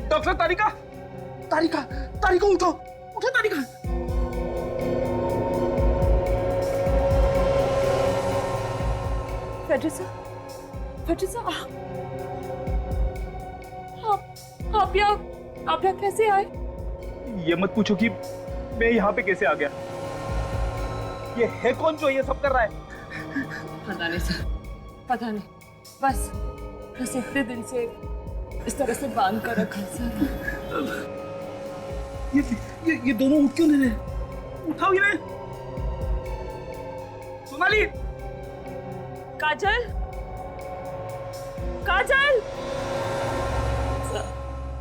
Doctor तारिका, तारिका, तारिका उठो, उठो तारिका। फेड्रिसा, फेड्रिसा, आप यहाँ कैसे आए? ये मत पूछो कि मैं यहाँ पे कैसे आ गया। ये है कौन जो ये सब कर रहा है? पता नहीं सर, पता नहीं। बस इतने दिन से इस तरह से बांध कर रखा सर। ये दोनों उठ क्यों नहीं रहे? उठाओ इन्हें। सोनाली, काजल, काजल। सर,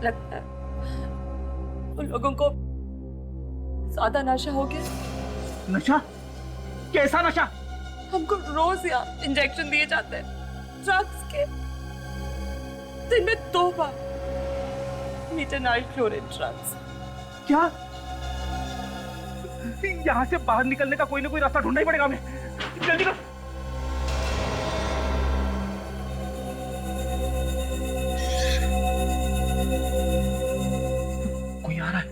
लगता है उन लोगों को ज्यादा नशा हो गया। नशा? कैसा नशा? हमको रोज यहाँ इंजेक्शन दिए जाते हैं ड्रग्स के, दिन में 2 बार मीथेनाइल क्लोराइड ड्रग्स। क्या? यहाँ से बाहर निकलने का कोई ना कोई रास्ता ढूंढना ही पड़ेगा हमें। जल्दी कर। कोई आ रहा है,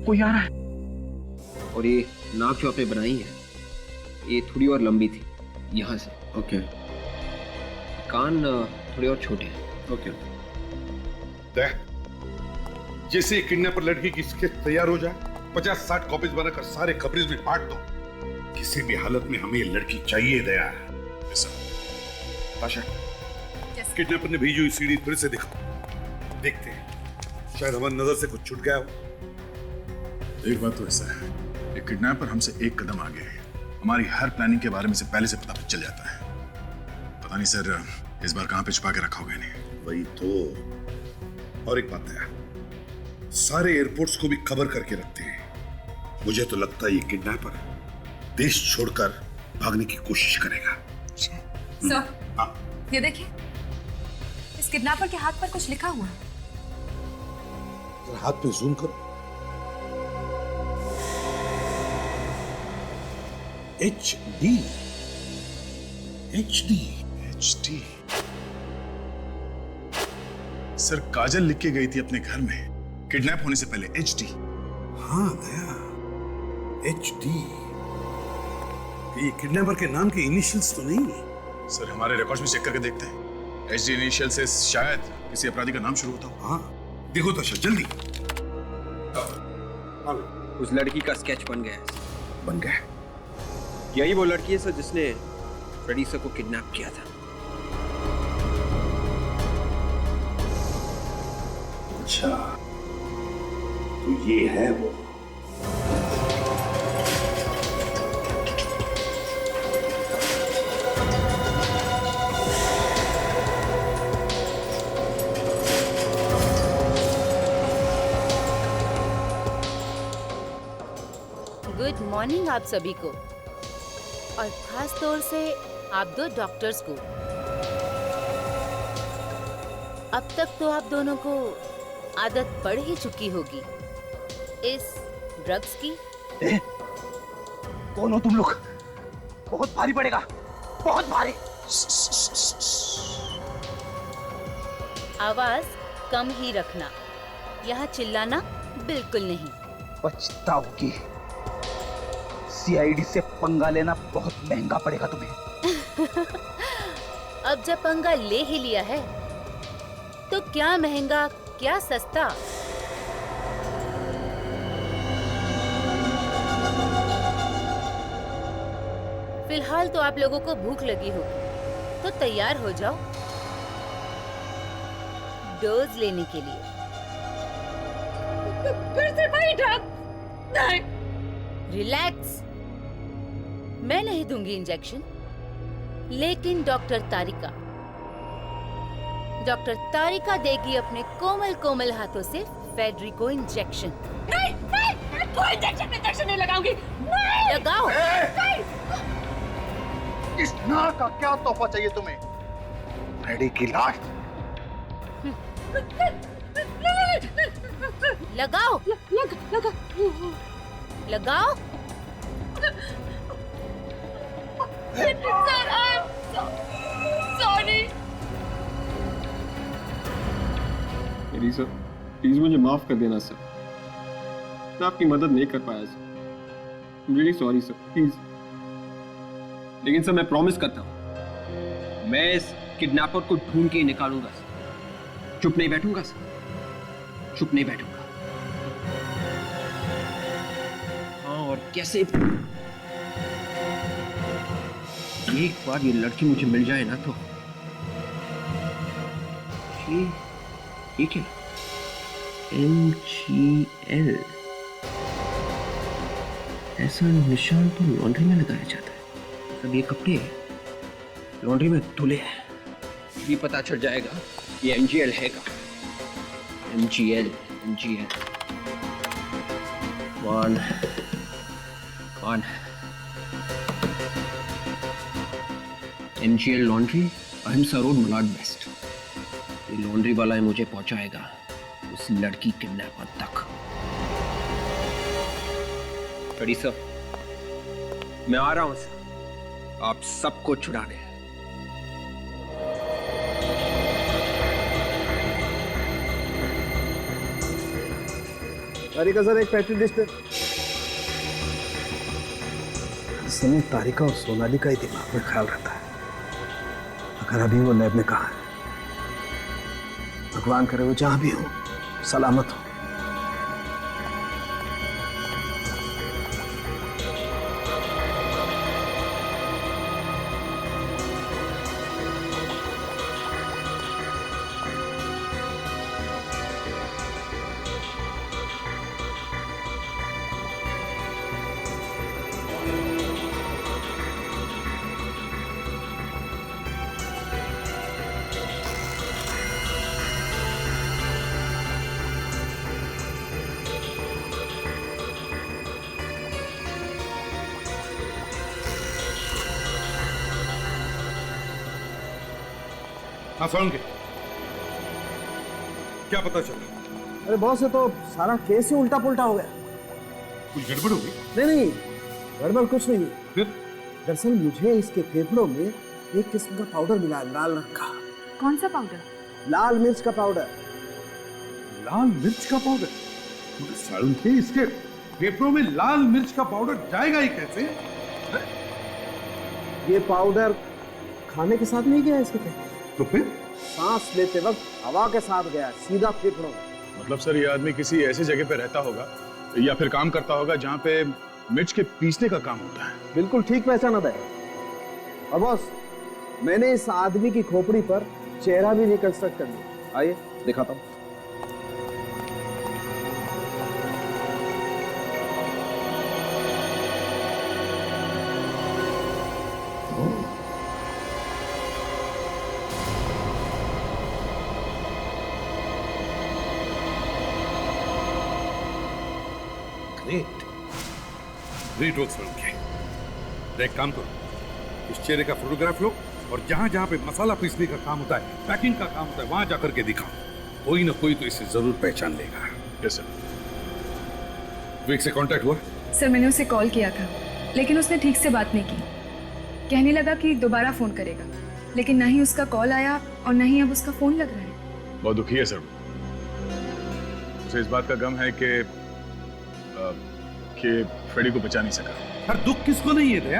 कोई आ रहा है। और ये नाक जो आपने बनाई है ये थोड़ी और लंबी थी यहाँ से। ओके कान थोड़े और छोटे हैं। ओके। जैसे किडनैपर लड़की की स्केच तैयार हो जाए 50-60 कॉपीज बनाकर सारे खबरें में बांट दो। किसी भी हालत में हमें ये लड़की चाहिए। दया ताशा, किडनैपर ने भेजी हुई सीडी फिर से दिखाओ, देखते हैं शायद हमारी नजर से कुछ छूट गया हो। एक बात तो ऐसा है, ये किडनैपर हमसे एक कदम आगे है। हमारी हर प्लानिंग के बारे में से पहले से पता चल जाता है। पता नहीं सर इस बार कहां पे छुपा के रखा होगा इन्हें। वही तो। और एक बात है, सारे एयरपोर्ट्स को भी खबर करके रखते हैं। मुझे तो लगता है ये किडनैपर देश छोड़कर भागने की कोशिश करेगा। सर, ये देखिए, इस किडनैपर के हाथ पर कुछ लिखा हुआ है। हाथ पे जूम करो। HD, HD, HD। सर काजल लिख के गई थी अपने घर में किडनैप होने से पहले HD। हाँ दया, HD। ये किडनैपर के नाम के इनिशियल्स तो नहीं है? सर हमारे रिकॉर्ड्स में चेक करके देखते हैं। HD इनिशियल से शायद किसी अपराधी का नाम शुरू होता हो। हाँ देखो ताशा, जल्दी। उस लड़की का स्केच बन गया है। बन गया? यही वो लड़की है सर जिसने फ्रेडिसा को किडनैप किया था। अच्छा, तो ये है वो। गुड मॉर्निंग आप सभी को, और खास तौर से आप 2 डॉक्टर्स को। अब तक तो आप दोनों को आदत पड़ ही चुकी होगी इस ड्रग्स की। कौन हो तुम लोग? बहुत भारी पड़ेगा, बहुत भारी। आवाज कम ही रखना, यहाँ चिल्लाना बिल्कुल नहीं। पछताओगी। CID से पंगा लेना बहुत महंगा पड़ेगा तुम्हें। अब जब पंगा ले ही लिया है तो क्या महंगा क्या सस्ता। फिलहाल तो आप लोगों को भूख लगी होगी, तो तैयार हो जाओ डोज लेने के लिए। फिर से वही ड्रग? नहीं। रिलैक्स, मैं नहीं दूंगी इंजेक्शन, लेकिन डॉक्टर तारिका देगी अपने कोमल कोमल हाथों से फेडरिको इंजेक्शन। नहीं, मैं कोई इंजेक्शन नहीं लगाऊंगी। नहीं। लगाओ। इस नाक का क्या तोहफा चाहिए तुम्हें? फ्रेडी की लाश। लगाओ। लगाओ। Sir, I'm sorry. Sorry sir, please मुझे माफ कर देना सर, मैं आपकी मदद नहीं कर पाया sir, really sorry sir, please. लेकिन सर मैं प्रॉमिस करता हूं, मैं इस किडनैपर को ढूंढ के ही निकालूंगा सर। चुप नहीं बैठूंगा सर, चुप नहीं बैठूंगा। हाँ, और कैसे एक बार ये लड़की मुझे मिल जाए ना तो ये क्या MGL, ऐसा निशान तो लॉन्ड्री में लगाया जाता है। सब ये कपड़े लॉन्ड्री में धुले हैं, भी पता चल जाएगा ये MGL है का। MGL कौन MGL लॉन्ड्री, अहिंसा रोड, मलाड वेस्ट। ये लॉन्ड्री वाला है मुझे पहुंचाएगा उस लड़की किडनैपर तक। रेडी सर, मैं आ रहा हूं सर, आप सबको छुड़ाने। तारिका सर, एक पैकेट डिश। समय तारिका और सोनाली का ही दिमाग में ख्याल रहता है। अगर अभी वो लैब में कहा है, भगवान करे वो जहां भी हो सलामत हो। हाँ सोलंकी, क्या पता चला? अरे बॉस, ये तो सारा केस ही उल्टा पुल्टा हो गया। कुछ गड़बड़ हो गई? नहीं, गड़बड़ कुछ नहीं है। फिर? दरअसल मुझे इसके फेफड़ों में एक किस्म का पाउडर मिला है, लाल रंग का। कौन सा पाउडर? लाल मिर्च का पाउडर। लाल मिर्च का पाउडर? मगर सोलंकी, इसके फेफड़ों में लाल मिर्च का पाउडर जाएगा ही कैसे? ये पाउडर खाने के साथ नहीं गया इसके फेफड़े, तो फिर सांस लेते वक्त हवा के साथ गया, सीधा फेफड़ों में। मतलब सर ये आदमी किसी ऐसी जगह पे रहता होगा या फिर काम करता होगा जहाँ पे मिर्च के पीसने का काम होता है। बिल्कुल ठीक पहचाना था। और बॉस, मैंने इस आदमी की खोपड़ी पर चेहरा भी रिकंस्ट्रक्ट कर लिया। आइए दिखाता हूँ। Great work Solanki. एक काम करो, इस चेहरे का फोटोग्राफ लो और जहां जहां पे मसाला पीसने का काम होता है, पैकिंग का काम होता है, वहां जाकर के दिखाओ। कोई ना कोई तो इसे जरूर पहचान लेगा। Yes sir. विक से कांटेक्ट हुआ? सर मैंने उसे कॉल किया था, लेकिन उसने ठीक से बात नहीं की। कहने लगा कि दोबारा फोन करेगा, लेकिन ना ही उसका कॉल आया और ना ही अब उसका फोन लग रहा है। बहुत दुखी है सर। उसे इस बात का गम है कि फ्रेडी को बचा नहीं सका। हर दुख किसको नहीं है दया?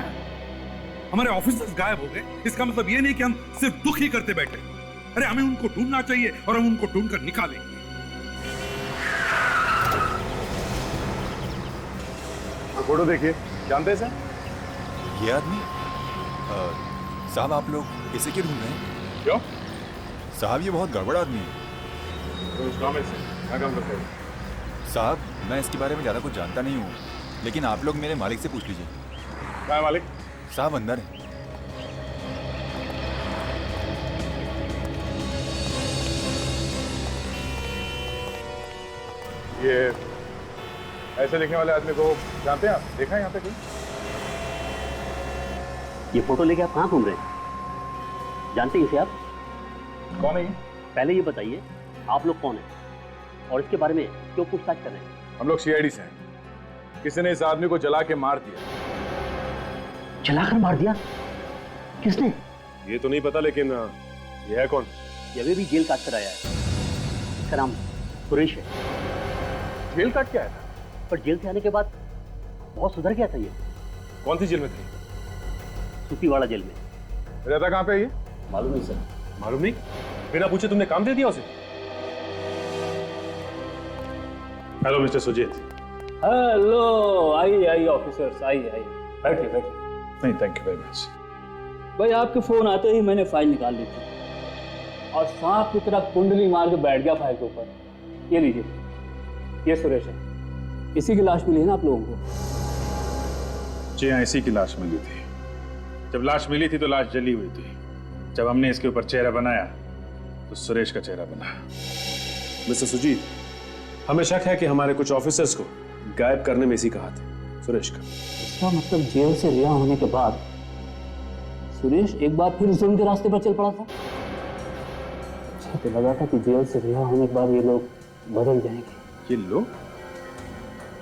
हमारे ऑफिसर्स गायब हो गए, इसका मतलब ये नहीं कि हम सिर्फ दुख ही करते बैठे। अरे हमें उनको ढूंढना चाहिए और हम उनको ढूंढकर निकालेंगे। फोटो देखिए, जानते हैं सर? ये आदमी? साहब आप लोग इसे क्यों ढूंढ रहे हैं? क्यों? साहब ये बहुत गड़बड़ आदमी है। तो उस काम में से क्या काम करते हैं? साहब मैं इसके बारे में ज़्यादा कुछ जानता नहीं हूँ, लेकिन आप लोग मेरे मालिक से पूछ लीजिए। क्या है मालिक? साहब अंदर है। ये ऐसे दिखने वाले आदमी को जानते हैं आप? देखा है यहाँ पे कहीं? ये फोटो लेके आप कहाँ घूम रहे हैं? जानते हैं इसे आप? कौन है ये? पहले ये बताइए आप लोग कौन हैं और इसके बारे में क्यों पूछताछ कर रहे हैं? हम लोग CID से हैं। किसी ने इस आदमी को जला के मार दिया। जलाकर मार दिया? किसने? ये तो नहीं पता, लेकिन ये है कौन? ये अभी भी जेल काट कर आया है। इसका नाम सुरेश है। जेल काट के आया था? पर जेल से आने के बाद बहुत सुधर गया था ये। कौन सी जेल में थे? सूतीवाड़ा जेल में। रहता कहाँ पे ये? मालूम नहीं सर। मालूम नहीं? बिना पूछे तुमने काम दे दिया उसे? Hello mister Sujit. हेलो, आइए आइए ऑफिसर्स, आइए आइए, बैठिए बैठिए। नहीं, थैंक यू वेरी मच। भाई आपके फोन आते ही मैंने फाइल निकाल ली थी और सांप की तरह कुंडली मार के बैठ गया फाइल के ऊपर। ये लीजिए, ये सुरेश है। इसी की लाश मिली है ना आप लोगों को? जी हाँ, इसी की लाश मिली थी। जब लाश मिली थी तो लाश जली हुई थी। जब हमने इसके ऊपर चेहरा बनाया तो सुरेश का चेहरा बना। मिस्टर सुजीत, हमें शक है कि हमारे कुछ ऑफिसर्स को गायब करने में इसी का हाथ है, सुरेश का। इसका मतलब जेल से रिहा होने के बाद सुरेश एक बार फिर जुल्म के रास्ते पर चल पड़ा था। मुझे तो लगा था कि जेल से रिहा होने के बाद ये लोग बदल जाएंगे। ये लोग?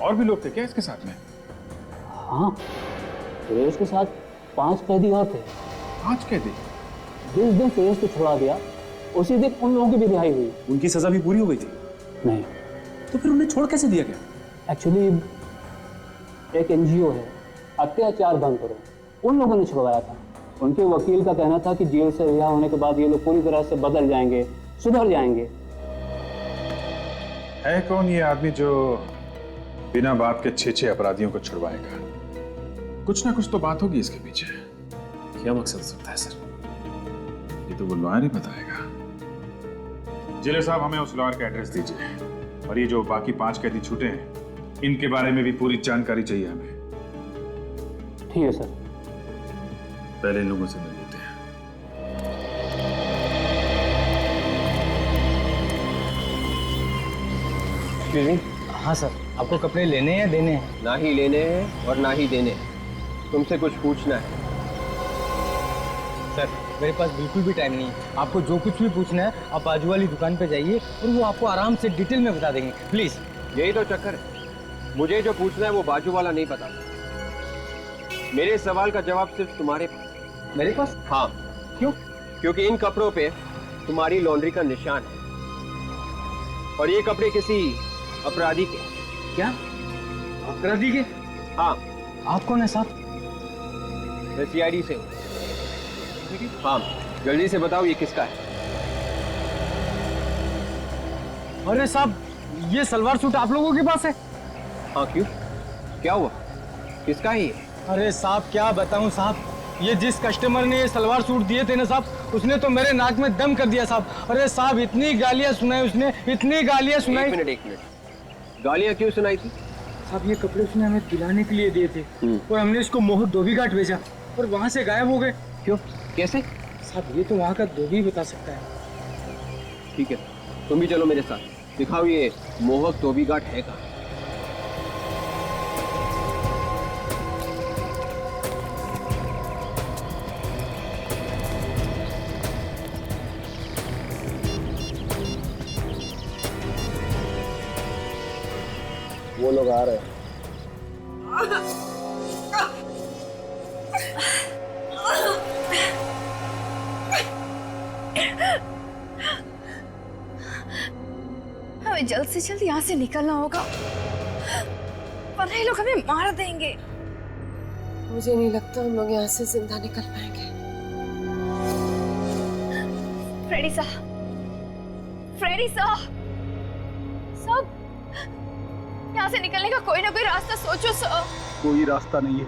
और भी लोग थे क्या इसके साथ में? हाँ, सुरेश के साथ 5 कैदी और थे। 5 कैदी? जिस दिन सुरेश को छोड़ा गया उसी दिन उन लोगों की भी रिहाई हुई। उनकी सजा भी पूरी हो गई थी? नहीं। तो फिर उन्हें छोड़ कैसे दिया गया? एक्चुअली एक एनजीओ है, अत्याचार बंद करो, उन लोगों ने छुड़वाया था। उनके वकील का कहना था कि जेल से रिहा होने के बाद ये लोग पूरी तरह से बदल जाएंगे, सुधर जाएंगे। है कौन ये आदमी जो बिना बात के 6 अपराधियों को छुड़वाएगा? कुछ ना कुछ तो बात होगी इसके पीछे। क्या मकसद हो सकता है सर? ये तो वो लॉयर ही बताएगा। जिले साहब, हमें उस लॉयर का एड्रेस दीजिए, और ये जो बाकी 5 कैदी छूटे हैं इनके बारे में भी पूरी जानकारी चाहिए हमें। ठीक है सर। पहले इन लोगों से मिल लेते हैं। हाँ सर, आपको कपड़े लेने हैं देने हैं? ना ही लेने हैं और ना ही देने हैं। तुमसे कुछ पूछना है। सर, मेरे पास बिल्कुल भी टाइम नहीं है। आपको जो कुछ भी पूछना है आप बाजू वाली दुकान पे जाइए और वो आपको आराम से डिटेल में बता देंगे। प्लीज। यही तो चक्कर है, मुझे जो पूछना है वो बाजू वाला नहीं पता। मेरे सवाल का जवाब सिर्फ तुम्हारे पास। मेरे पास? हाँ। क्यों? क्योंकि इन कपड़ों पे तुम्हारी लॉन्ड्री का निशान है, और ये कपड़े किसी अपराधी के। क्या? अपराधी के? हाँ। आप कौन है साहब? मैं सीआईडी से हूँ। हाँ, जल्दी से बताओ ये किसका है? अरे साहब, ये सलवार सूट आप लोगों के पास है? हाँ, क्यों? क्या हुआ? किसका है ये? अरे साहब, क्या बताऊं साहब, ये जिस कस्टमर ने ये सलवार सूट दिए थे ना साहब, उसने तो मेरे नाक में दम कर दिया साहब। अरे साहब, इतनी गालियां सुनाई उसने, इतनी गालियां सुनाई। एक मिनट। गालियां क्यों सुनाई थी? साहब, ये कपड़े उसने हमें दिलाने के लिए दिए थे और हमने इसको मोहक धोबी घाट भेजा और वहाँ से गायब हो गए। क्यों? कैसे? साहब, ये तो वहाँ का धोबी बता सकता है। ठीक है, तुम भी चलो मेरे साथ, दिखाओ ये मोहक धोबी घाट है कहाँ। वो लोग आ रहे हैं। हमें जल्द से जल्द यहाँ से निकलना होगा, वरना ये लोग हमें मार देंगे। मुझे नहीं लगता हम लोग यहाँ से जिंदा निकल पाएंगे। फ्रेडी साहब, फ्रेडी साहब, सब यहाँ से निकलने का कोई ना कोई रास्ता सोचो सर। कोई रास्ता नहीं है।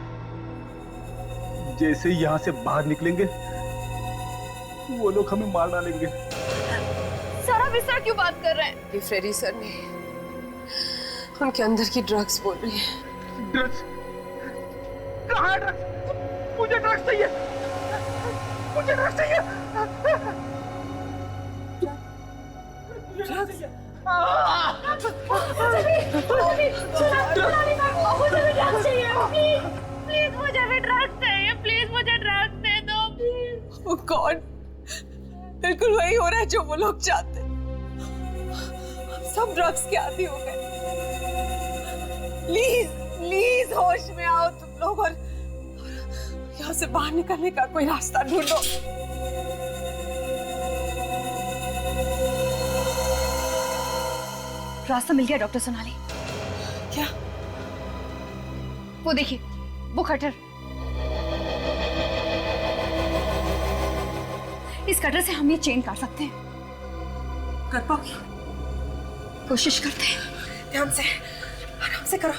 जैसे ही यहाँ से बाहर निकलेंगे वो लोग हमें मार डालेंगे। सर, आप इस तरह क्यों बात कर रहे हैं? ये फ्रेडी सर ने उनके अंदर की ड्रग्स बोल रही है। ड्रग्स? कहाँ है ड्रग्स? मुझे ड्रग्स चाहिए, मुझे ड्रग्स चाहिए। ड्रग्स? प्लीज मुझे भी ड्रग्स चाहिए, प्लीज मुझे ड्रग्स दे दो। वो कौन? बिल्कुल वही हो रहा है जो वो लोग चाहते। हम सब ड्रग्स के आदी हो गए। प्लीज प्लीज होश में आओ तुम लोग और यहाँ से बाहर निकलने का कोई रास्ता ढूंढो। रास्ता मिल गया डॉक्टर सोनाली। क्या? वो देखिए, वो कटर। इस कटर से हम ये चेन काट सकते हैं। कर पाओगी? कोशिश करते हैं। ध्यान से, आराम से करो।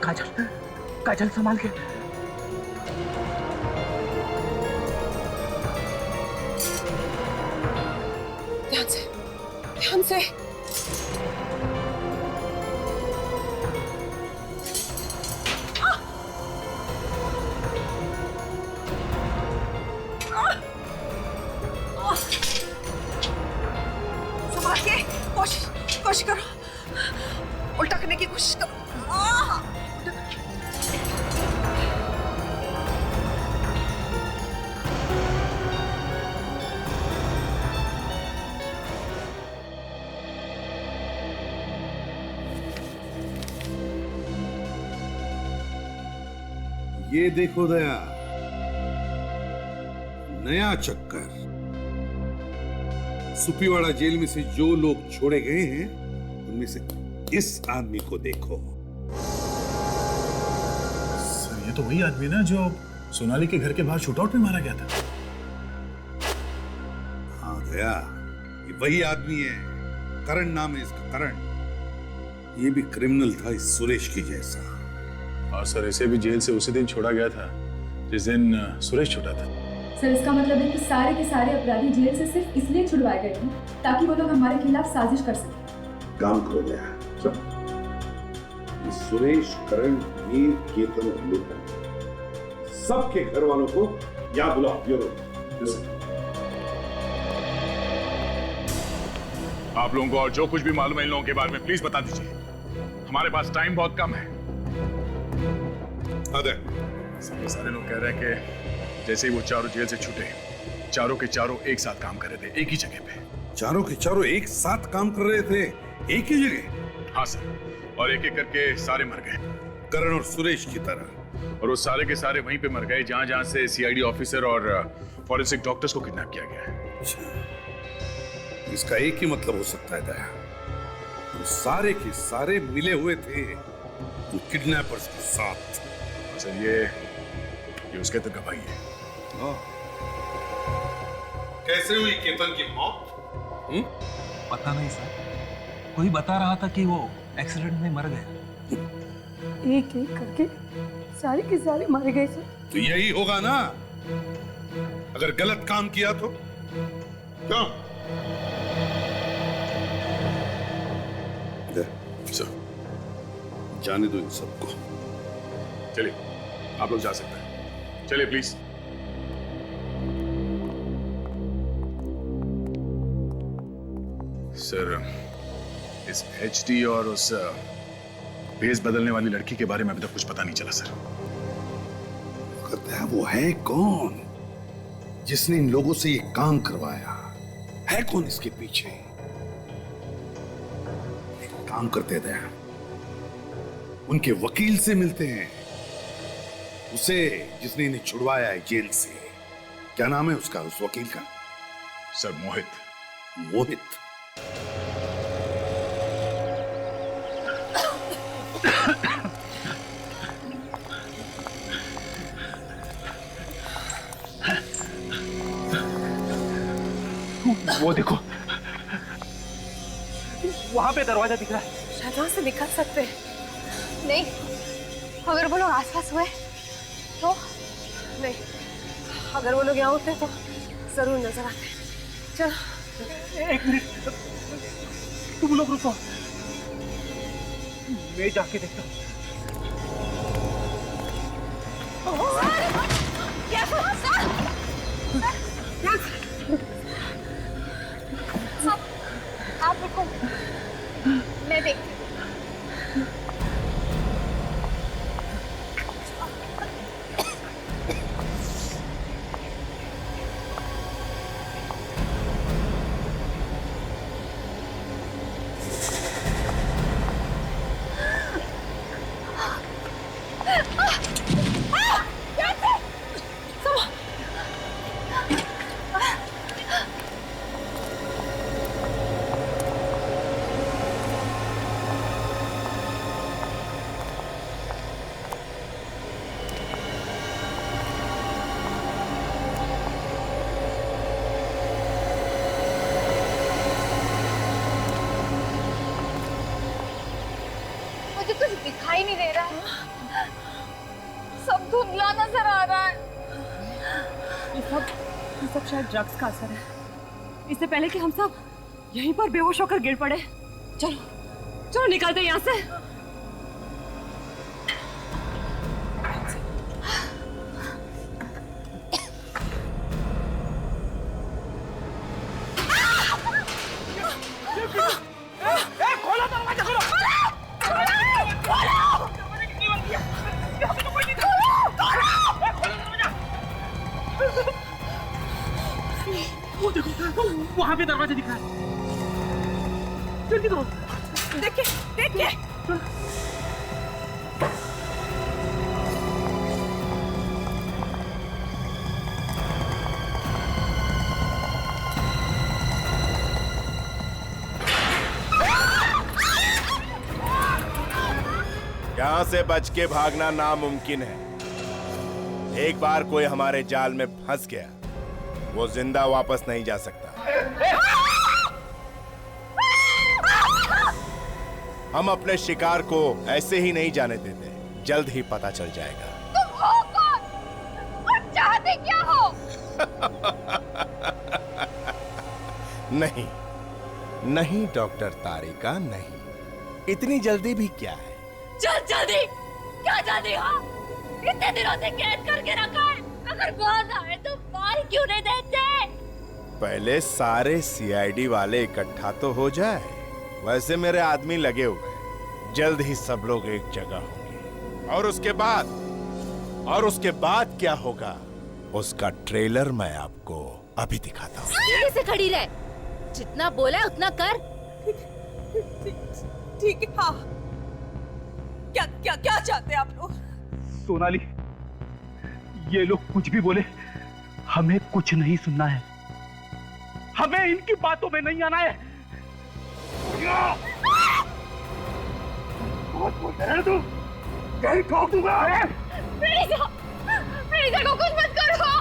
काजल, काजल संभाल के। ध्यान से, ध्यान से। संभाल के, कोशिश करो। उल्टा करने की कोशिश करो। ये देखो दया, नया चक्कर। सुपीवाड़ा जेल में से जो लोग छोड़े गए हैं उनमें से इस आदमी को देखो। सर, ये तो वही आदमी ना जो सोनाली के घर के बाहर शूटआउट में मारा गया था। हाँ दया, ये वही आदमी है। करण नाम है इसका, करण। ये भी क्रिमिनल था इस सुरेश की जैसा। और सर, इसे भी जेल से उसी दिन छोड़ा गया था जिस दिन सुरेश छूटा था। सर, इसका मतलब है कि सारे के सारे अपराधी जेल से सिर्फ इसलिए छुड़वाए गए थे ताकि वो लोग हमारे खिलाफ साजिश कर सकें। काम करो दया। सुरेश, करण, मीर, केतन और लूटन, सबके घर वालों को यहाँ बुलाओ ब्यूरो। आप लोगों को और जो कुछ भी मालूम है इन लोगों के बारे में प्लीज बता दीजिए। हमारे पास टाइम बहुत कम है। सारे लोग कह रहे हैं कि जैसे ही वो चारों जेल से छूटे, चारों के चारों एक साथ काम कर रहे थे, एक ही जगह पे। चारों के चारों एक साथ काम कर रहे थे, एक ही जगह? हाँ सर, और एक एक करके सारे मर गए, करण और सुरेश की तरह। और वो सारे के सारे वहीं पे मर गए जहां जहां से सीआईडी ऑफिसर और फॉरेंसिक डॉक्टर्स को किडनैप किया गया है। इसका एक ही मतलब हो सकता है दया, वो सारे के सारे मिले हुए थे उन किडनैपर्स के साथ। सर, ये उसके तो गवाही है। कैसे हुई केतन की मौत? पता नहीं सर, कोई बता रहा था कि वो एक्सीडेंट में मर गया। एक एक करके सारे के सारे मारे गए सर। तो यही होगा ना, अगर गलत काम किया तो। क्यों? सर, जाने दो इन सबको। चलिए, आप लोग जा सकते हैं। चलिए प्लीज। सर, इस एचडी और उस भेस बदलने वाली लड़की के बारे में अभी तक कुछ पता नहीं चला सर। कहता है वो है कौन जिसने इन लोगों से ये काम करवाया? है कौन इसके पीछे? एक काम करते थे, उनके वकील से मिलते हैं, उसे जिसने इन्हें छुड़वाया है जेल से। क्या नाम है उसका, उस वकील का? सर, मोहित। मोहित? वो देखो, वहां पे दरवाजा दिख रहा है। शायद वहां से निकल सकते हैं। नहीं, अगर वो लोग आसपास हुए तो? नहीं, अगर वो लोग यहाँ होते तो जरूर नजर आते। चलो। एक मिनट, तुम लोग रुको, मैं जाके देखता हूँ। आप रुको, मैं देखती हूँ। कुछ दिखाई नहीं दे रहा है, सब धुंधला नजर आ रहा है। ये सब शायद ड्रग्स का असर है। इससे पहले कि हम सब यहीं पर बेहोश होकर गिर पड़े, चलो चलो निकलते हैं यहाँ से। खोलो दरवाजा, खोलो। वो देखो, वहां पे दरवाजा दिख रहा है। जल्दी करो। देखिए देखिए। यहाँ से बच के भागना नामुमकिन है। एक बार कोई हमारे जाल में फंस गया, वो जिंदा वापस नहीं जा सकता। हम अपने शिकार को ऐसे ही नहीं जाने देते, जल्द ही पता चल जाएगा। तुम हो कौन और चाहते क्या हो? नहीं नहीं डॉक्टर तारिका, नहीं। इतनी जल्दी भी क्या है? चल जल्दी, क्या जल्दी? हाँ, इतने दिनों से कैद करके रखा है, अगर बाहर आए तो मार क्यों नहीं देते? पहले सारे सीआईडी वाले इकट्ठा तो हो जाए। वैसे मेरे आदमी लगे हुए हैं, जल्द ही सब लोग एक जगह होंगे। और उसके बाद क्या होगा, उसका ट्रेलर मैं आपको अभी दिखाता हूँ। सीधे से खड़ी रह, जितना बोला है उतना कर। ठीक है। हाँ, क्या क्या क्या चाहते हैं आप लोग? सोनाली, ये लोग कुछ भी बोले, हमें कुछ नहीं सुनना है। हमें इनकी बातों में नहीं आना है। बहुत बोलते हैं तू, कहीं ठोक दूंगा। प्लीज को कुछ मत करो,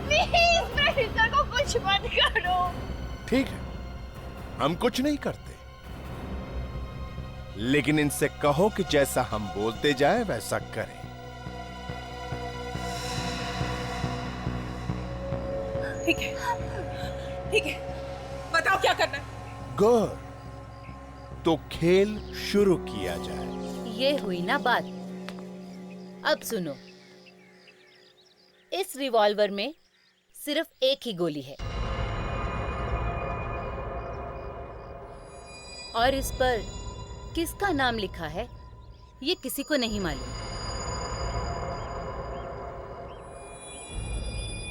प्लीज को कुछ मत करो। ठीक है, हम कुछ नहीं करते, लेकिन इनसे कहो कि जैसा हम बोलते जाए वैसा करें। ठीक है, ठीक है, बताओ क्या करना है? गुड, तो खेल शुरू किया जाए। ये हुई ना बात। अब सुनो, इस रिवॉल्वर में सिर्फ एक ही गोली है और इस पर किसका नाम लिखा है ये किसी को नहीं मालूम।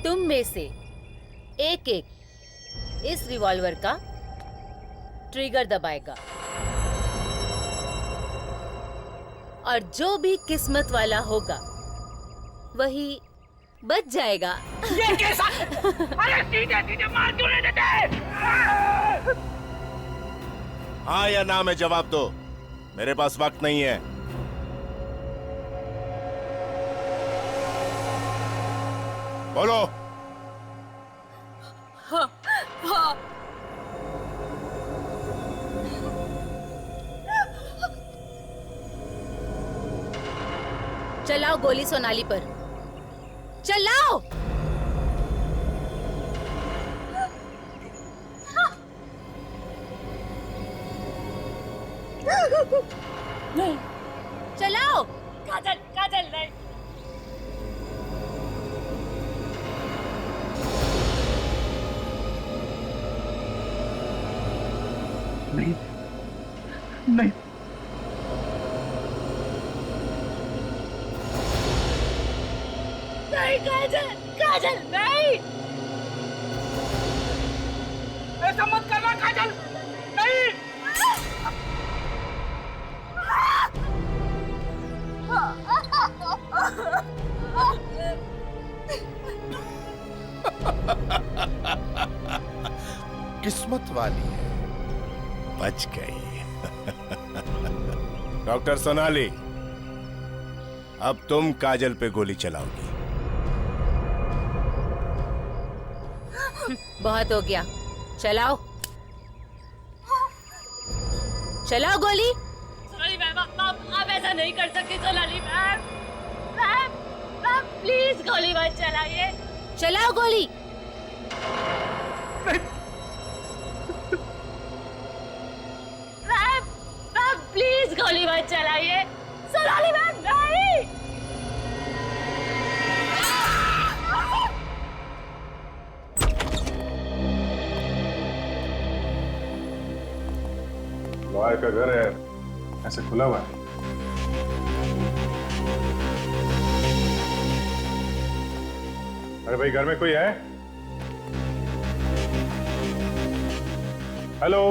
तुम में से एक एक इस रिवॉल्वर का ट्रिगर दबाएगा और जो भी किस्मत वाला होगा वही बच जाएगा। ये कैसा? अरे सीधे सीधे मार क्यों नहीं देते? हाँ या ना में जवाब दो, मेरे पास वक्त नहीं है। बोलो। हाँ, हाँ। चलाओ गोली सोनाली पर, चलाओ। नहीं, चलाओ। काजल, काजल नहीं। नहीं, नहीं, नहीं काजल, काजल नहीं। ऐसा मत करना काजल, नहीं। किस्मत वाली है, बच गई। डॉक्टर सोनाली, अब तुम काजल पे गोली चलाओगी। बहुत हो गया, चलाओ। चलाओ गोली। सोनाली मैम, आप ऐसा नहीं कर सकती सोनाली मैम। मैम प्लीज गोली मत चलाइए। चलाओ गोली। मैम प्लीज गोली मत चलाइए। सोनाली मैम नहीं। लॉयर का घर है, ऐसे खुला हुआ है। अरे भाई, घर में कोई है? हेलो,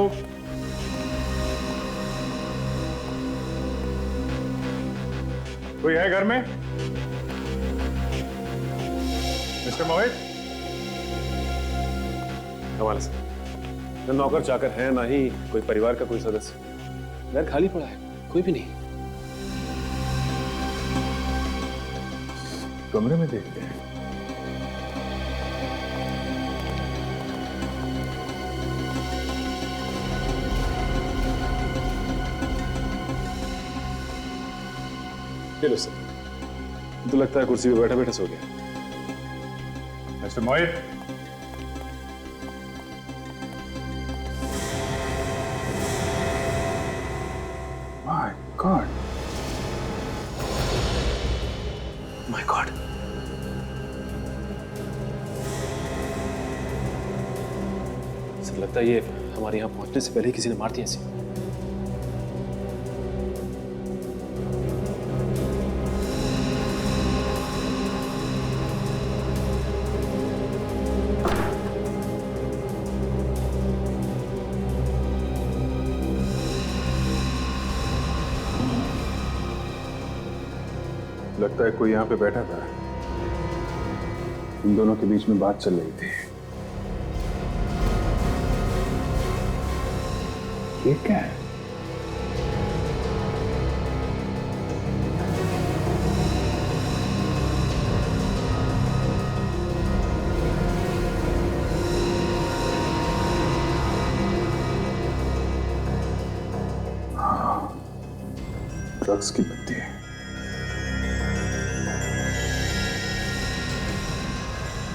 कोई है घर में? मिस्टर मोहित? हमारे से न नौकर चाकर है, ना ही कोई परिवार का कोई सदस्य। घर खाली पड़ा है, कोई भी नहीं। कमरे में देखते हैं। चलो सर, तो लगता है कुर्सी पे बैठा बैठा सो गया। Mister Mohit, my God, my God, sir लगता है ये हमारे यहाँ पहुंचने से पहले ही किसी ने मार दिया इसे। लगता है कोई यहाँ पे बैठा था। इन दोनों के बीच में बात चल रही थी। ये क्या है? हाँ, ड्रग्स की पत्ती है।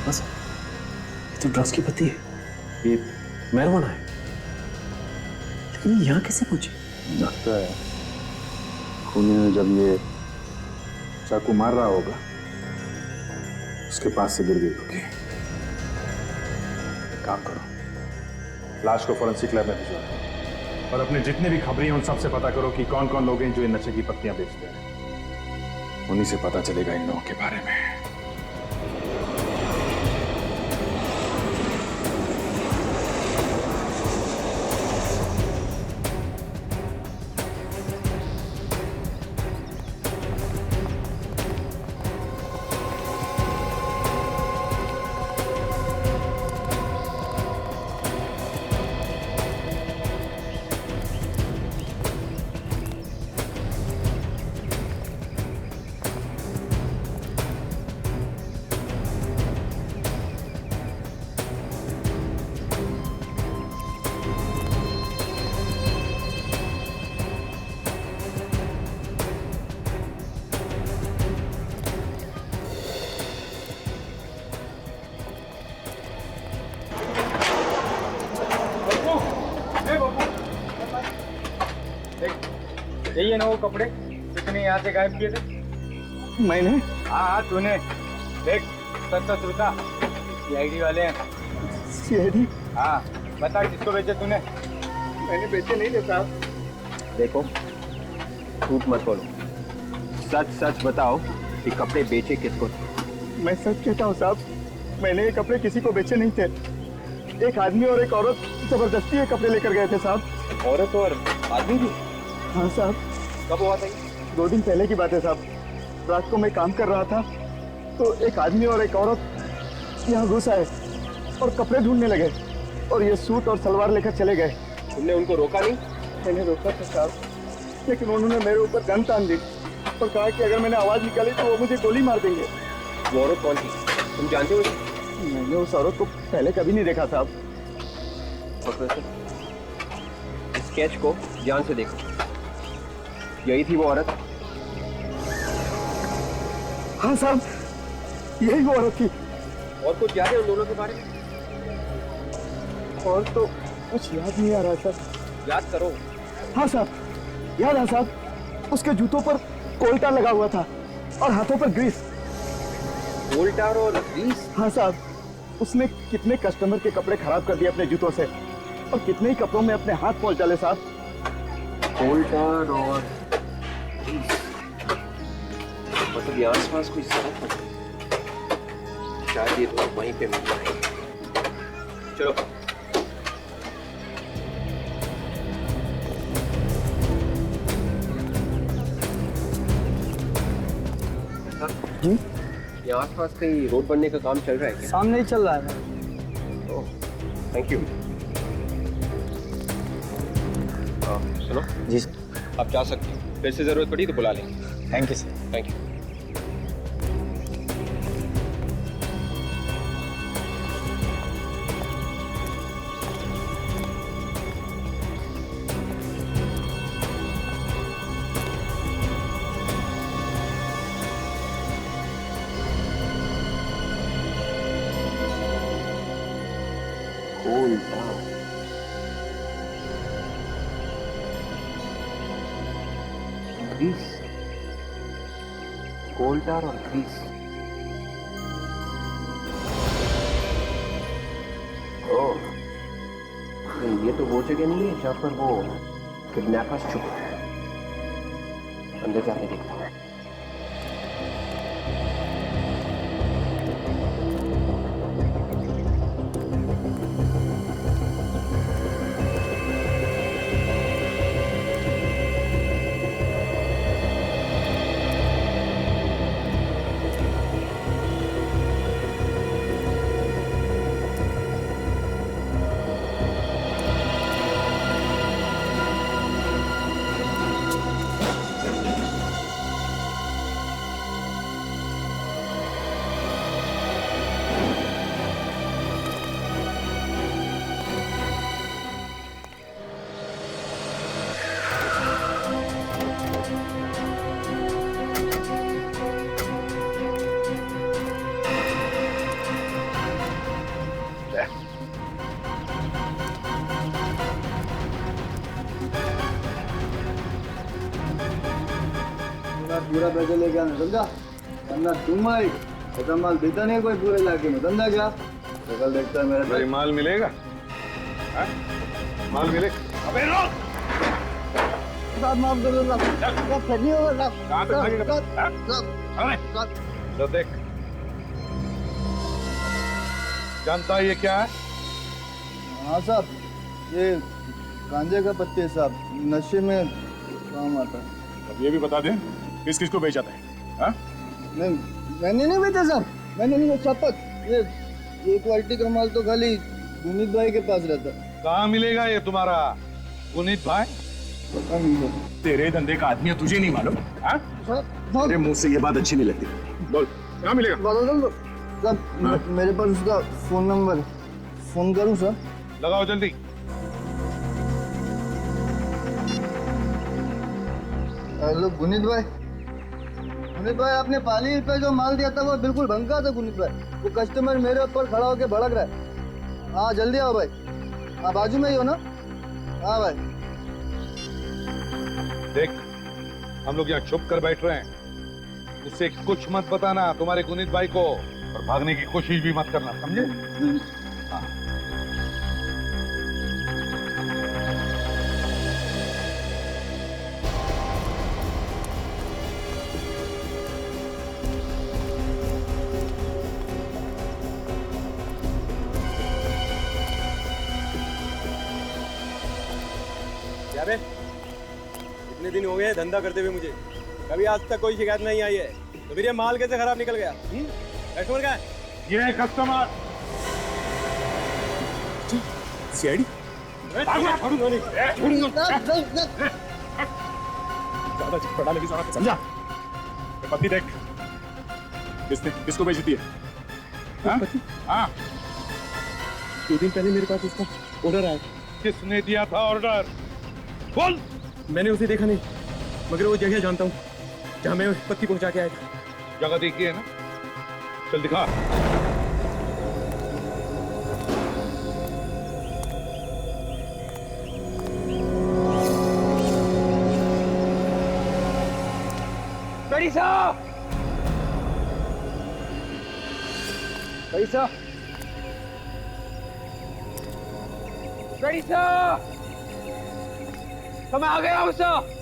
बस ये तो ड्रग्स की पत्ती है, ये मैरिजुआना है। लेकिन यहाँ कैसे पहुंची? लगता है खूनी ने जब ये चाकू मार रहा होगा, उसके पास से गिर गई होगी। एक काम करो, लाश को फोरेंसिक लैब में भिजवाओ और अपने जितने भी खबरें हैं उन सबसे पता करो कि कौन कौन लोग हैं जो इन नशे की पत्तियां बेचते हैं। उन्हीं से पता चलेगा इन लोगों के बारे में। यही है ना वो कपड़े जितने यहाँ से गायब किए थे? मैंने? हाँ तूने। देख सच रुका, सीआईडी वाले हैं। सीआईडी? हाँ बता किसको बेचे तूने? मैंने बेचे नहीं थे साहब। देखो, झूठ मत बोलो, सच सच बताओ कि कपड़े बेचे किसको थे? मैं सच कहता हूँ साहब, मैंने ये कपड़े किसी को बेचे नहीं थे। एक आदमी और एक औरत जबरदस्ती ये कपड़े लेकर गए थे साहब। औरत और आदमी भी? हाँ साहब। कब हुआ था? 2 दिन पहले की बात है साहब। रात को मैं काम कर रहा था तो एक आदमी और एक औरत यहाँ घुस आए और कपड़े ढूंढने लगे और ये सूट और सलवार लेकर चले गए। तुमने उनको रोका नहीं? मैंने रोका था साहब, लेकिन उन्होंने मेरे ऊपर गन तान दी और कहा कि अगर मैंने आवाज निकाली तो वो मुझे गोली मार देंगे। वो औरत कौन थी, तुम जानते हो? मैंने उस औरत को पहले कभी नहीं देखा साहब। स्केच को ध्यान से देखो। यही थी वो औरत? हाँ साहब, यही वो औरत थी। और कुछ याद है उन दोनों के बारे में? और तो कुछ याद नहीं आ रहा सर। याद करो। हाँ साहब, याद है साहब, उसके जूतों पर कोल्टा लगा हुआ था और हाथों पर ग्रीस। कोल्टा और ग्रीस? हाँ साहब, उसने कितने कस्टमर के कपड़े खराब कर दिए अपने जूतों से और कितने ही कपड़ों में अपने हाथ पहुंच डाले साहब। कोल्टा और ग्रीस, मतलब ये आसपास कोई सड़क है, शायद ये तो वहीं पे मिल जाएंगे। चलो। जी? ये आसपास कहीं रोड बनने का काम चल रहा है क्या? सामने ही चल रहा है। ओह, थैंक यू। सुनो जी सर, आप जा सकते हो, फिर से जरूरत पड़ी तो बुला लेंगे। Thank you sir. Thank you. Grease, coal tar और ग्रीस। ओह, ये तो वो जगह नहीं है जहाँ पर वो किडनैपर्स छुपे हैं। अंदर जाके देखता हूँ। पूरा पैसे लेके आना, समझा? वरना तुम आई ऐसा माल देता नहीं कोई पूरे इलाके में, समझा क्या? तो कल देखता है मेरे भाई माल मिलेगा? हाँ? माल मिले? अबे रोक! साहब माफ कर दो साहब, सर नहीं होगा साहब। कहाँ तक लगेगा? अरे तो देख, जानता है ये क्या है? हाँ साहब, ये गांजे का पत्ते है साहब, नशे में काम आता है। अब ये भी बता दें किस किस को बेचा था? हाँ? नहीं, मैंने नहीं बेचा साहब, मैंने नहीं बेचा। शपथ, ये क्वालिटी का माल तो खाली गुनीत भाई के पास रहता है। कहाँ मिलेगा ये तुम्हारा गुनीत भाई? तेरे धंधे का आदमी है, तुझे नहीं मालूम? हाँ? तेरे मुंह से ये बात अच्छी नहीं लगती। बोल, कहाँ मिलेगा? सर, मेरे पास उसका फोन नंबर, फोन करूँ सर? लगाओ जल्दी। हेलो गुनीत भाई, आपने पाली पे जो माल दिया था वो बिल्कुल भंगा था गुनीत भाई। वो कस्टमर मेरे ऊपर खड़ा होकर भड़क रहा है। हाँ जल्दी आओ भाई, आप बाजू में ही हो ना? हाँ भाई। देख, हम लोग यहाँ छुप कर बैठ रहे हैं, उससे कुछ मत बताना तुम्हारे गुनीत भाई को, और भागने की कोशिश भी मत करना, समझे? हाँ। इतने दिन हो गए धंधा करते हुए मुझे, कभी आज तक कोई शिकायत नहीं आई है, तो फिर ये माल कैसे खराब निकल गया? कस्टमर का है? ये है कस्टमर। सीआईडी? ज्यादा चिपड़ा लगी सारा, समझा? ये पत्ती देख, किसको बेचती है? हाँ? 2 दिन पहले मेरे पास उसका ऑर्डर आया। किसने दिया था ऑर्डर? बोल। मैंने उसे देखा नहीं, मगर वो जगह जानता हूँ जहाँ मैं पत्ती पहुंचा के आया था। जगह देखी है ना? चल दिखा। करीसा! करीसा! करीसा! तो मैं आ गया हूँ सर।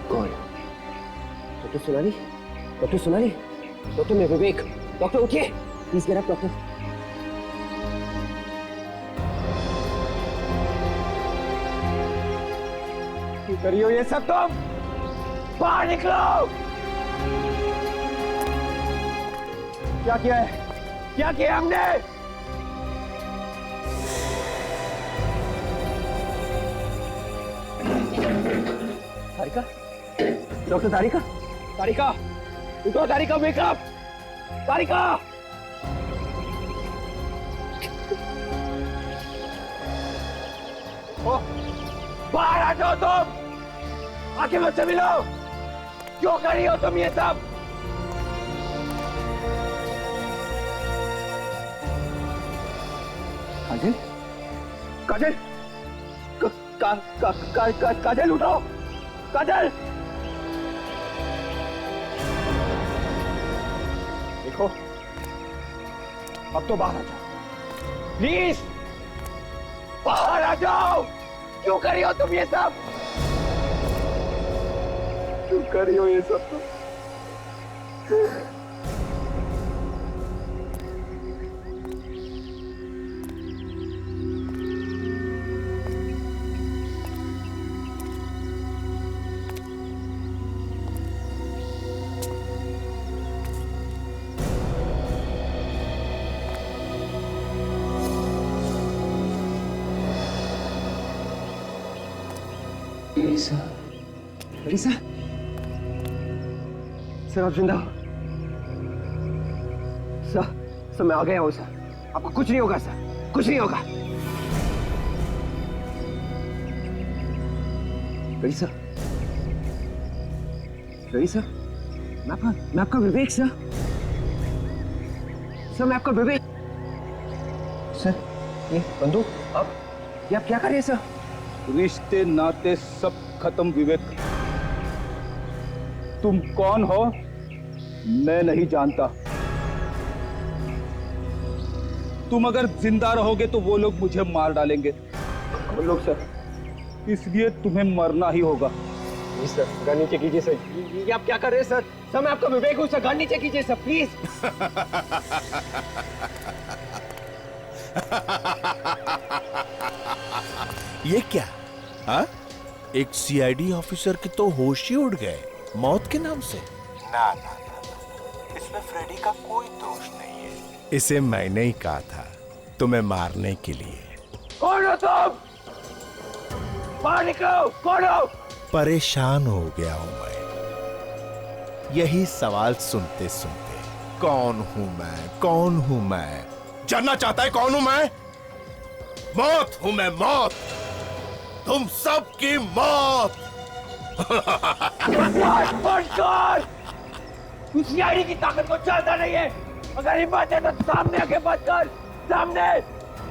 कौन? Doctor Sonali? Doctor Sonali? Doctor मैं विवेक। डॉक्टर उठिए, प्लीज गेट अप डॉक्टर। क्यों करियो ये सब तुम? बाहर निकलो! क्या किया है? क्या किया हमने? तारिका? डॉक्टर तारिका? तारिका! उठो तारिका, वेकअप! तारिका! ओ, बाहर आ जाओ तुम! आके मुझसे मिलो! क्यों कर रही हो तुम ये सब? काजल? काजल? काजल उठो! काजल! देखो, अब तो बाहर आ जाओ, प्लीज! बाहर आ जाओ! क्यों कर रही हो तुम ये सब? क्यों कर रही हो ये सब तुम? करीसा? करीसा? सर आप जिंदा हो? सर मैं आ गया हूँ सर। आपको कुछ नहीं होगा सर, कुछ नहीं होगा। करीसा? करीसा? मैं आपका विवेक सर। सर मैं आपका विवेक। सर ये बंदूक आप क्या कर रहे हैं सर? रिश्ते नाते सब खत्म विवेक। तुम कौन हो मैं नहीं जानता। तुम अगर जिंदा रहोगे तो वो लोग मुझे मार डालेंगे। वो लोग सर, इसलिए तुम्हें मरना ही होगा। जी सर, गन नीचे कीजिए सर। ये आप क्या कर रहे हैं सर? सर मैं आपका विवेक हूँ सर, गन नीचे कीजिए सर प्लीज। ये क्या? हाँ? एक सीआईडी ऑफिसर के तो होश ही उड़ गए मौत के नाम से। ना ना ना, इसमें फ्रेडी का कोई दोष नहीं है। इसे मैंने ही कहा था तुम्हें मारने के लिए। कौन हो तुम? बाहर निकलो! कौन हो? परेशान हो गया हूं मैं यही सवाल सुनते सुनते। कौन हूं मैं? कौन हूं मैं? जानना चाहता है कौन हूं मैं? मौत हूं मैं, मौत। तुम सबकी मौत। तू सीआईडी की ताकत को जानता नहीं है। अगर हिम्मत है तो सामने आके बात कर। सामने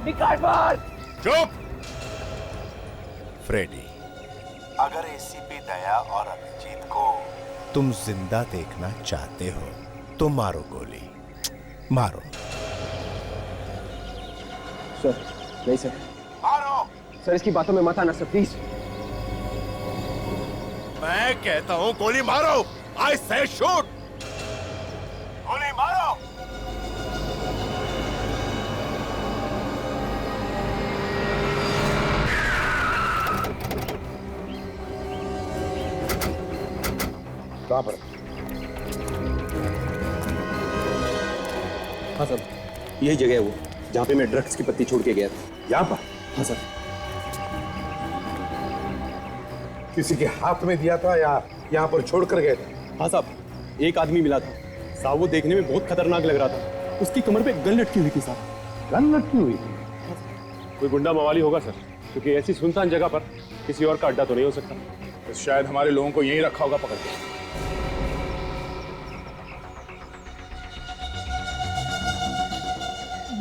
निकाल बाहर। चुप! फ्रेडी, अगर एसीपी दया और अभिजीत को तुम जिंदा देखना चाहते हो तो मारो गोली, मारो। सर नहीं सर। मारो! सर इसकी बातों में मत आना सर प्लीज। मैं कहता हूं गोली मारो। आई से शूट। गोली मारो। कहां पर? हाँ सर, यही जगह है वो जहां पे मैं ड्रग्स की पत्ती छोड़ के गया था। यहाँ पर? हाँ सर। किसी के हाथ में दिया था या यहाँ पर छोड़कर गए थे? हाँ साहब, एक आदमी मिला था साहब वो देखने में बहुत खतरनाक लग रहा था। उसकी कमर पे गन लटकी हुई थी साहब। गन लटकी हुई थी? कोई गुंडा मवाली होगा सर, क्योंकि ऐसी सुनसान जगह पर किसी और का अड्डा तो नहीं हो सकता। तो शायद हमारे लोगों को यहीं रखा होगा पकड़ के।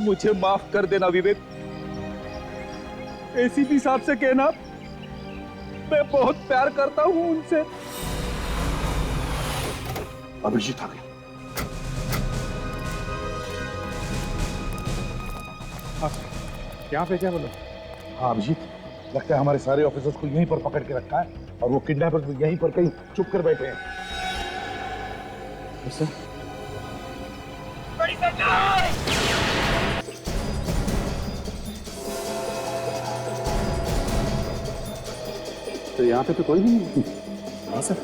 मुझे माफ कर देना विवेक। एसीपी साहब से कहना मैं बहुत प्यार करता हूं उनसे। अभिजीत आ गई। यहाँ पे क्या बोलो? हाँ अभिजीत, लगता है हमारे सारे ऑफिसर्स को यहीं पर पकड़ के रखा है और वो किडनैपर्स भी यहीं पर कहीं चुप कर बैठे हैं। तो यहाँ पे तो कोई भी नहीं। हाँ सर,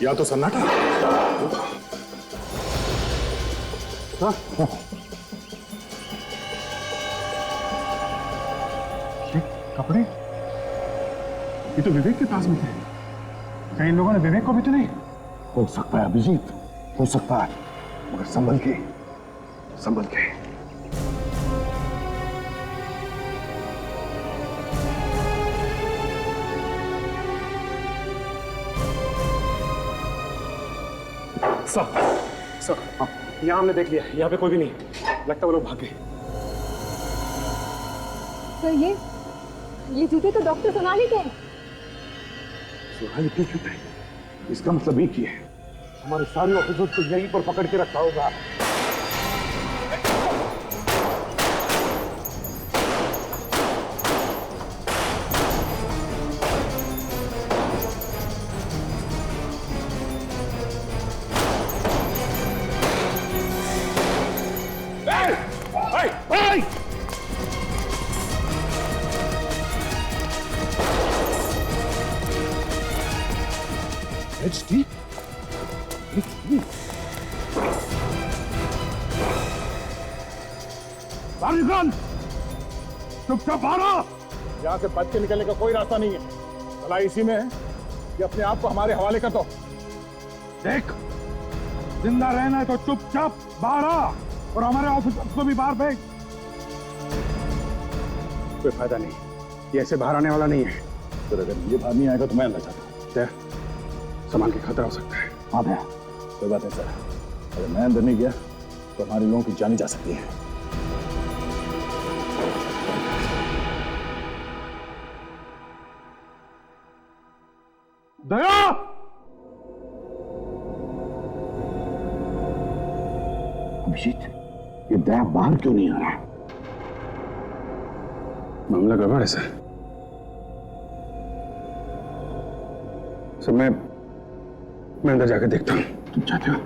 या तो सन्नाटा। हाँ। कपड़े ये तो विवेक के पास में थे। कहीं इन लोगों ने विवेक को भी तो नहीं? हो सकता है अभिजीत, हो सकता है, मगर संभल के, संभल के। सर यहाँ हमने देख लिया, यहाँ पे कोई भी नहीं। लगता है वो लोग भाग गए। सर ये जूते तो डॉक्टर सोनाली के हैं। सोनाली के जूते? इसका मतलब एक ही है, हमारे सारे ऑफिसर्स को यहीं पर पकड़ के रखा होगा। HD? चुपचाप बाहर आओ। यहाँ से बच के निकलने का कोई रास्ता नहीं है। भला इसी में है कि अपने आप को हमारे हवाले कर दो। देख, जिंदा रहना है तो चुपचाप बाहर आ और हमारे ऑफिसर्स को भी बाहर भेज। कोई फायदा नहीं, ये ऐसे बाहर आने वाला नहीं है। तो अगर ये बाहर नहीं आएगा तो मैं अंदर जाता हूँ। सामान की खतरा हो सकता है। हाँ भैया, कोई बात नहीं सर, अगर मैं अंदर नहीं गया तो हमारे लोगों की जानी जा सकती है। दया! अभिजीत, ये दया बाहर क्यों नहीं आ रहा? मामला गड़बड़ है सर। मैं अंदर जाकर देखता हूँ। तुम चाहते हो?